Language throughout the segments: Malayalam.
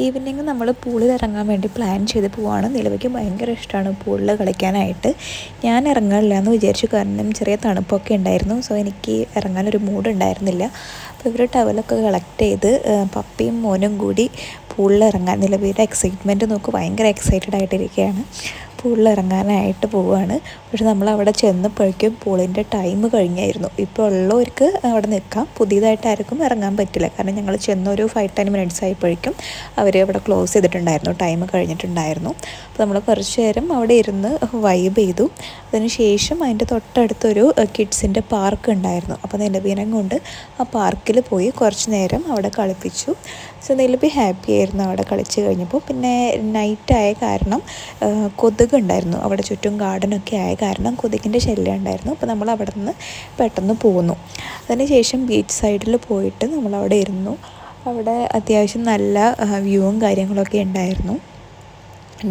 ഈവനിങ് നമ്മൾ പൂളിൽ ഇറങ്ങാൻ വേണ്ടി പ്ലാൻ ചെയ്ത് പോവാണ്. നിലവിക്ക് ഭയങ്കര ഇഷ്ടമാണ് പൂളിൽ കളിക്കാനായിട്ട്. ഞാൻ ഇറങ്ങാനില്ല എന്ന് വിചാരിച്ചു, കാരണം ചെറിയ തണുപ്പൊക്കെ ഉണ്ടായിരുന്നു. സോ എനിക്ക് ഇറങ്ങാനൊരു മൂഡ് ഉണ്ടായിരുന്നില്ല. അപ്പോൾ ഇവർ ടവലൊക്കെ കളക്ട് ചെയ്ത് പപ്പിയും മോനും കൂടി പൂളിൽ ഇറങ്ങാൻ, നിലവിയുടെ എക്സൈറ്റ്മെൻറ്റ് നോക്ക്, ഭയങ്കര എക്സൈറ്റഡ് ആയിട്ടിരിക്കുകയാണ്. പൂളിൽ ഇറങ്ങാനായിട്ട് പോവുകയാണ്. പക്ഷെ നമ്മളവിടെ ചെന്നപ്പോഴേക്കും പൂളിൻ്റെ ടൈം കഴിഞ്ഞായിരുന്നു. ഇപ്പോൾ ഉള്ളവർക്ക് അവിടെ നിൽക്കാം, പുതിയതായിട്ട് ആർക്കും ഇറങ്ങാൻ പറ്റില്ല. കാരണം ഞങ്ങൾ ചെന്നൊരു 5-10 മിനിറ്റ്സ് ആയപ്പോഴേക്കും അവർ അവിടെ ക്ലോസ് ചെയ്തിട്ടുണ്ടായിരുന്നു, ടൈം കഴിഞ്ഞിട്ടുണ്ടായിരുന്നു. അപ്പോൾ നമ്മൾ കുറച്ച് നേരം അവിടെ ഇരുന്ന് വൈബ് ചെയ്തു. അതിനുശേഷം അതിൻ്റെ തൊട്ടടുത്തൊരു കിഡ്സിൻ്റെ പാർക്ക് ഉണ്ടായിരുന്നു. അപ്പോൾ നിലവിനെ കൊണ്ട് ആ പാർക്കിൽ പോയി കുറച്ച് നേരം അവിടെ കളിപ്പിച്ചു. സോ നിലബി ഹാപ്പി ആയിരുന്നു അവിടെ കളിച്ച് കഴിഞ്ഞപ്പോൾ. പിന്നെ നൈറ്റായ കാരണം കൊതുകുണ്ടായിരുന്നു അവിടെ ചുറ്റും, ഗാർഡനൊക്കെ ആയ കാരണം കൊതുകിൻ്റെ ശല്യം ഉണ്ടായിരുന്നു. അപ്പോൾ നമ്മൾ അവിടെ നിന്ന് പെട്ടെന്ന് പോന്നു. അതിനുശേഷം ബീച്ച് സൈഡിൽ പോയിട്ട് നമ്മളവിടെ ഇരുന്നു. അവിടെ അത്യാവശ്യം നല്ല വ്യൂവും കാര്യങ്ങളൊക്കെ ഉണ്ടായിരുന്നു.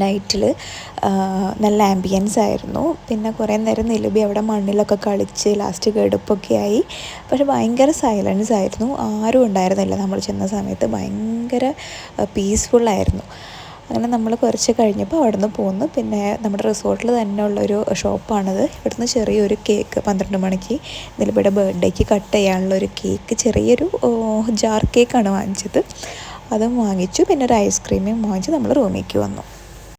നൈറ്റിൽ നല്ല ആംബിയൻസ് ആയിരുന്നു. പിന്നെ കുറേ നേരം നിലബി അവിടെ മണ്ണിലൊക്കെ കളിച്ച് ലാസ്റ്റ് കെടുപ്പൊക്കെ ആയി. പക്ഷെ ഭയങ്കര സൈലൻസ് ആയിരുന്നു, ആരും ഉണ്ടായിരുന്നില്ല നമ്മൾ ചെന്ന സമയത്ത്. ഭയങ്കര പീസ്ഫുള്ളായിരുന്നു. അങ്ങനെ നമ്മൾ കുറച്ച് കഴിഞ്ഞപ്പോൾ അവിടെ നിന്ന് പോന്നു. പിന്നെ നമ്മുടെ റിസോർട്ടിൽ തന്നെ ഉള്ളൊരു ഷോപ്പാണിത്. ഇവിടുന്ന് ചെറിയൊരു കേക്ക് 12 മണിക്ക് നിലബിയുടെ ബർത്ത്ഡേക്ക് കട്ട് ചെയ്യാനുള്ളൊരു കേക്ക്, ചെറിയൊരു ജാർ കേക്കാണ് വാങ്ങിച്ചത്. അതും വാങ്ങിച്ചു. പിന്നെ ഒരു ഐസ്ക്രീമും വാങ്ങിച്ച് നമ്മൾ റൂമിലേക്ക് വന്നു.